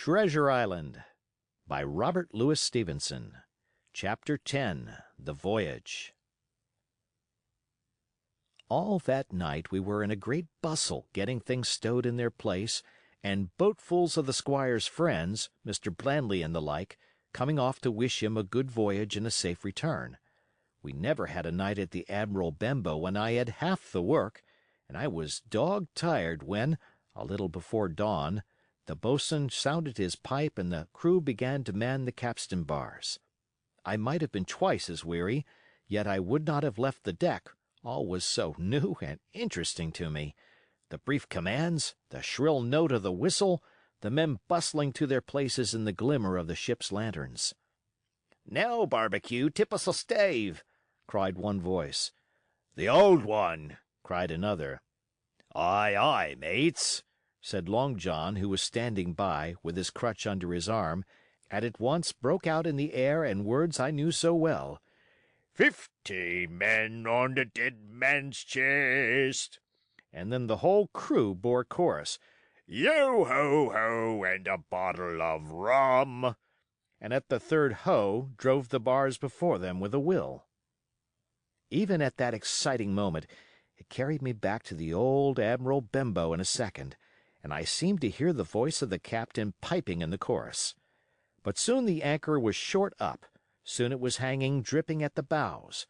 Treasure Island by Robert Louis Stevenson. Chapter 10. The Voyage. All that night we were in a great bustle getting things stowed in their place, and boatfuls of the squire's friends, Mr. Blandley and the like, coming off to wish him a good voyage and a safe return. We never had a night at the Admiral Benbow when I had half the work, and I was dog-tired when, a little before dawn, the boatswain sounded his pipe and the crew began to man the capstan bars. I might have been twice as weary, yet I would not have left the deck, all was so new and interesting to me. The brief commands, the shrill note of the whistle, the men bustling to their places in the glimmer of the ship's lanterns. "Now, Barbecue, tip us a stave!" cried one voice. "The old one!" cried another. "Aye, aye, mates!" said Long John, who was standing by, with his crutch under his arm, and at once broke out in the air and words I knew so well. 50 men on the dead man's chest. And then the whole crew bore chorus. Yo ho ho and a bottle of rum. And at the third ho drove the bars before them with a will. Even at that exciting moment, it carried me back to the old Admiral Benbow in a second, and I seemed to hear the voice of the captain piping in the chorus. But soon the anchor was short up, soon it was hanging dripping at the bows,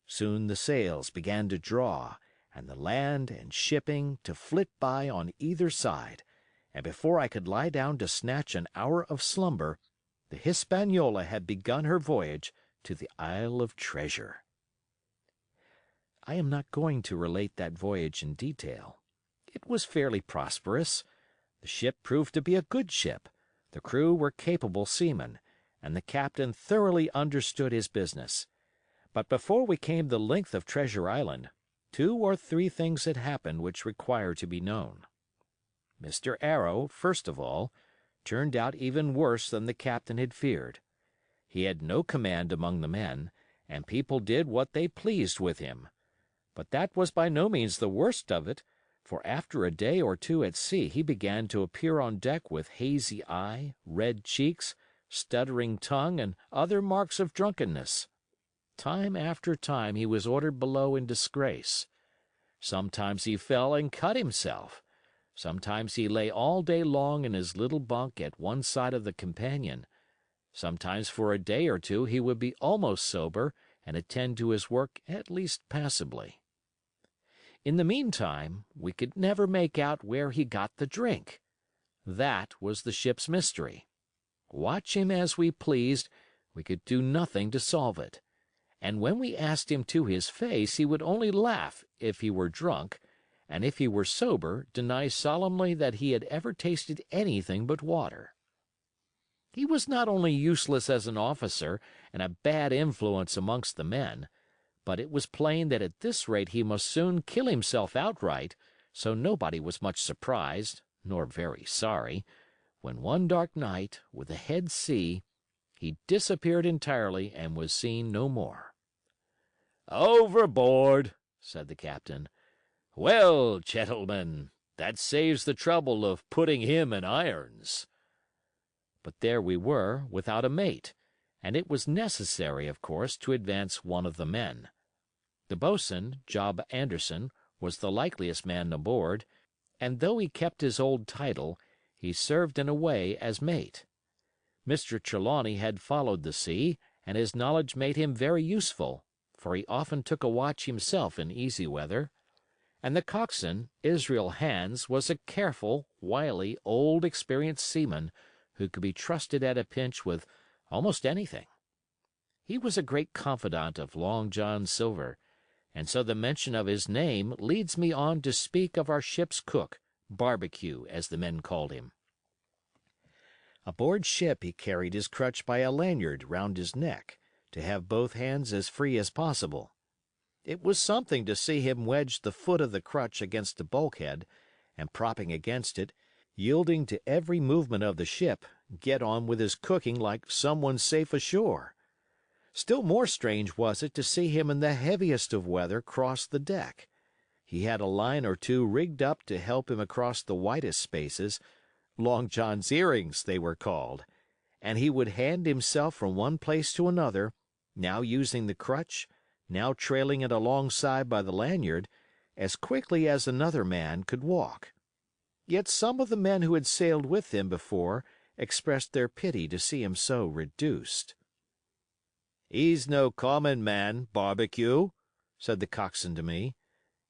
soon the sails began to draw, and the land and shipping to flit by on either side, and before I could lie down to snatch an hour of slumber, the Hispaniola had begun her voyage to the Isle of Treasure. I am not going to relate that voyage in detail. It was fairly prosperous. The ship proved to be a good ship, the crew were capable seamen, and the captain thoroughly understood his business. But before we came the length of Treasure Island, 2 or 3 things had happened which require to be known. Mr. Arrow, first of all, turned out even worse than the captain had feared. He had no command among the men, and people did what they pleased with him. But that was by no means the worst of it, for after a day or 2 at sea he began to appear on deck with hazy eye, red cheeks, stuttering tongue, and other marks of drunkenness. Time after time he was ordered below in disgrace. Sometimes he fell and cut himself. Sometimes he lay all day long in his little bunk at one side of the companion. Sometimes for a day or 2 he would be almost sober and attend to his work at least passably. In the meantime, we could never make out where he got the drink. That was the ship's mystery. Watch him as we pleased, we could do nothing to solve it. And when we asked him to his face, he would only laugh if he were drunk, and if he were sober, deny solemnly that he had ever tasted anything but water. He was not only useless as an officer and a bad influence amongst the men, but it was plain that at this rate he must soon kill himself outright, so nobody was much surprised, nor very sorry, when one dark night, with a head sea, he disappeared entirely and was seen no more. "Overboard," said the captain. "Well, gentlemen, that saves the trouble of putting him in irons." But there we were, without a mate, and it was necessary, of course, to advance one of the men. The boatswain, Job Anderson, was the likeliest man aboard, and though he kept his old title, he served in a way as mate. Mr. Trelawney had followed the sea, and his knowledge made him very useful, for he often took a watch himself in easy weather. And the coxswain, Israel Hands, was a careful, wily, old, experienced seaman, who could be trusted at a pinch with almost anything. He was a great confidant of Long John Silver, and so the mention of his name leads me on to speak of our ship's cook, Barbecue, as the men called him. Aboard ship he carried his crutch by a lanyard round his neck, to have both hands as free as possible. It was something to see him wedge the foot of the crutch against the bulkhead, and propping against it, yielding to every movement of the ship, get on with his cooking like someone safe ashore. Still more strange was it to see him in the heaviest of weather cross the deck. He had a line or 2 rigged up to help him across the widest spaces, Long John's earrings, they were called, and he would hand himself from one place to another, now using the crutch, now trailing it alongside by the lanyard, as quickly as another man could walk. Yet some of the men who had sailed with him before expressed their pity to see him so reduced. "He's no common man, Barbecue," said the coxswain to me.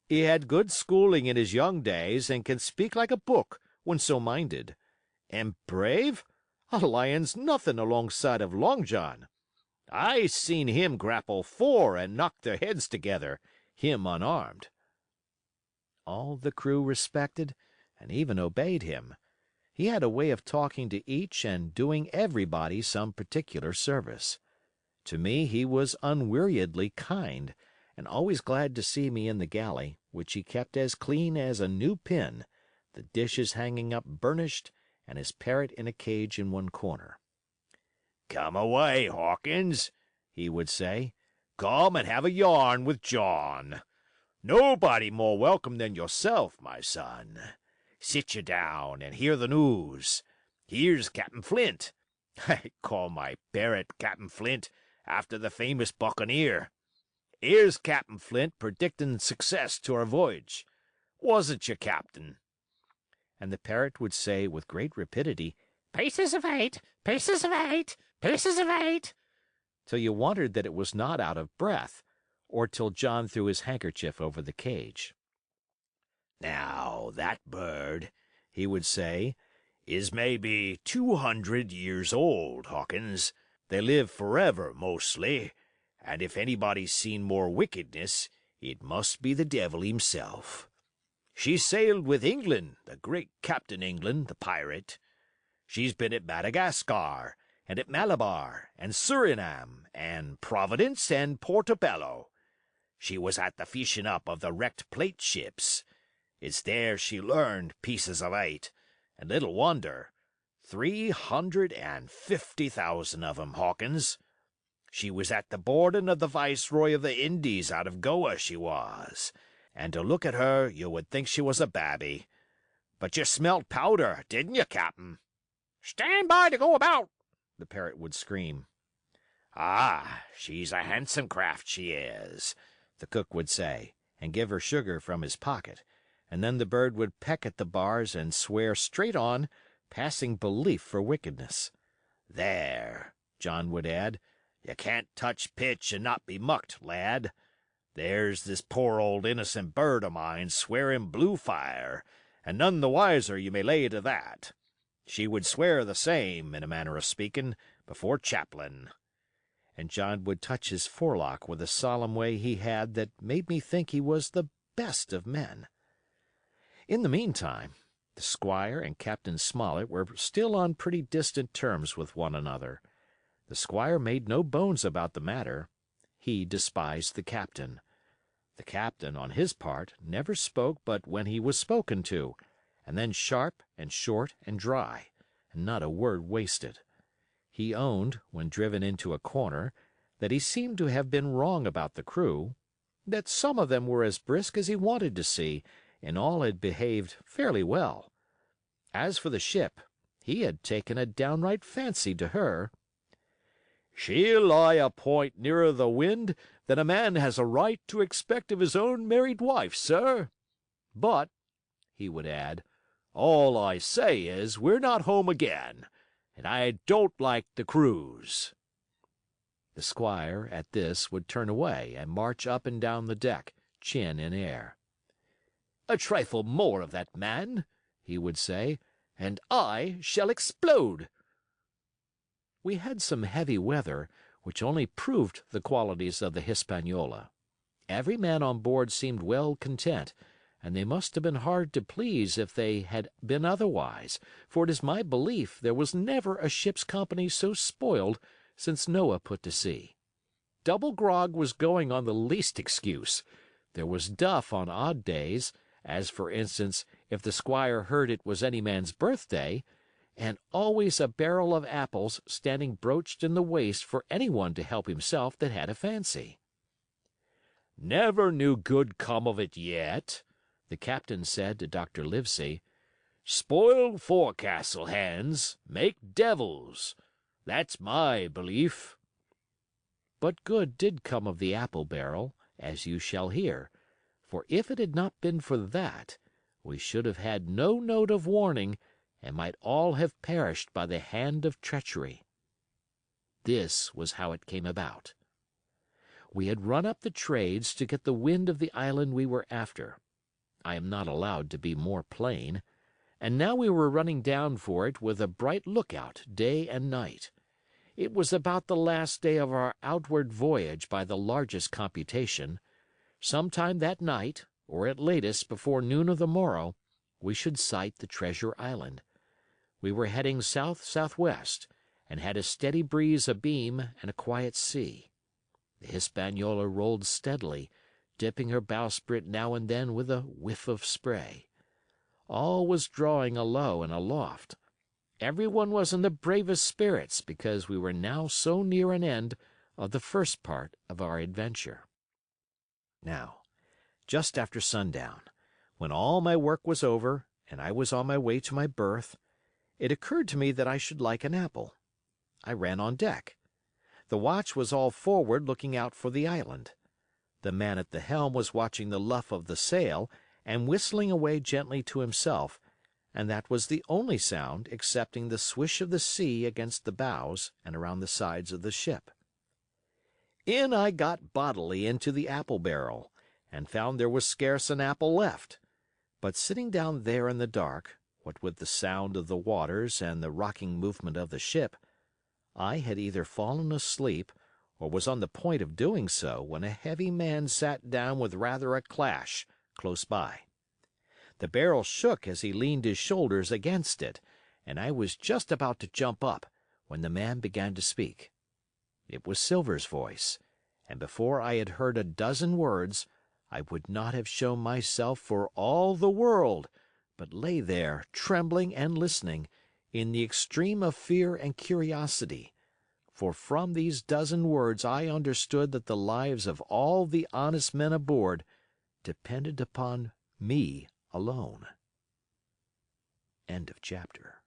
"He had good schooling in his young days and can speak like a book when so minded. And brave? A lion's nothing alongside of Long John. I seen him grapple 4 and knock their heads together, him unarmed." All the crew respected and even obeyed him. He had a way of talking to each and doing everybody some particular service. To me he was unweariedly kind, and always glad to see me in the galley, which he kept as clean as a new pin, the dishes hanging up burnished and his parrot in a cage in one corner. "Come away, Hawkins," he would say. "Come and have a yarn with John. Nobody more welcome than yourself, my son. Sit you down and hear the news. Here's Captain Flint. I call my parrot Captain Flint after the famous buccaneer. Here's Captain Flint predicting success to our voyage. Wasn't you, Captain?" And the parrot would say with great rapidity, "Paces of 8, paces of 8, paces of 8," till you wondered that it was not out of breath, or till John threw his handkerchief over the cage. "Now, that bird," he would say, "is maybe 200 years old, Hawkins. They live forever, mostly, and if anybody's seen more wickedness, it must be the devil himself. She sailed with England, the great Captain England, the pirate. She's been at Madagascar, and at Malabar, and Surinam, and Providence, and Portobello. She was at the fishing up of the wrecked plate ships. It's there she learned pieces of 8, and little wonder. 350,000 of 'em, Hawkins. She was at the boarding of the Viceroy of the Indies out of Goa, she was, and to look at her you would think she was a babby. But you smelt powder, didn't you, Captain?" "Stand by to go about," the parrot would scream. "Ah, she's a handsome craft, she is," the cook would say, and give her sugar from his pocket, and then the bird would peck at the bars and swear straight on, passing belief for wickedness. "There," John would add, "you can't touch pitch and not be mucked, lad. There's this poor old innocent bird o' mine swearing blue fire, and none the wiser you may lay to that. She would swear the same, in a manner of speaking, before Chaplin." And John would touch his forelock with a solemn way he had that made me think he was the best of men. In the meantime, the squire and Captain Smollett were still on pretty distant terms with one another. The squire made no bones about the matter. He despised the captain. The captain, on his part, never spoke but when he was spoken to, and then sharp and short and dry, and not a word wasted. He owned, when driven into a corner, that he seemed to have been wrong about the crew, that some of them were as brisk as he wanted to see, and all had behaved fairly well. As for the ship, he had taken a downright fancy to her. "She'll lie a point nearer the wind than a man has a right to expect of his own married wife, sir. But," he would add, "all I say is we're not home again, and I don't like the cruise." The squire, at this, would turn away and march up and down the deck, chin in air. "A trifle more of that man," he would say, "and I shall explode." We had some heavy weather, which only proved the qualities of the Hispaniola. Every man on board seemed well content, and they must have been hard to please if they had been otherwise, for it is my belief there was never a ship's company so spoiled since Noah put to sea. Double grog was going on the least excuse. There was duff on odd days, as, for instance, if the squire heard it was any man's birthday, and always a barrel of apples standing broached in the waist for anyone to help himself that had a fancy. "Never knew good come of it yet," the captain said to Dr. Livesey. Spoiled forecastle hands make devils. That's my belief." But good did come of the apple barrel, as you shall hear, for if it had not been for that, we should have had no note of warning and might all have perished by the hand of treachery. This was how it came about. We had run up the trades to get the wind of the island we were after. I am not allowed to be more plain. And now we were running down for it with a bright lookout day and night. It was about the last day of our outward voyage by the largest computation. Sometime that night, or at latest before noon of the morrow, we should sight the treasure island. We were heading south-southwest, and had a steady breeze abeam and a quiet sea. The Hispaniola rolled steadily, dipping her bowsprit now and then with a whiff of spray. All was drawing alow and aloft. Everyone was in the bravest spirits because we were now so near an end of the first part of our adventure. Now, just after sundown, when all my work was over and I was on my way to my berth, it occurred to me that I should like an apple. I ran on deck. The watch was all forward looking out for the island. The man at the helm was watching the luff of the sail and whistling away gently to himself, and that was the only sound excepting the swish of the sea against the bows and around the sides of the ship. In I got bodily into the apple barrel, and found there was scarce an apple left. But sitting down there in the dark, what with the sound of the waters and the rocking movement of the ship, I had either fallen asleep or was on the point of doing so when a heavy man sat down with rather a clash close by. The barrel shook as he leaned his shoulders against it, and I was just about to jump up when the man began to speak. It was Silver's voice, and before I had heard a dozen words, I would not have shown myself for all the world, but lay there, trembling and listening, in the extreme of fear and curiosity. For from these dozen words I understood that the lives of all the honest men aboard depended upon me alone. End of chapter.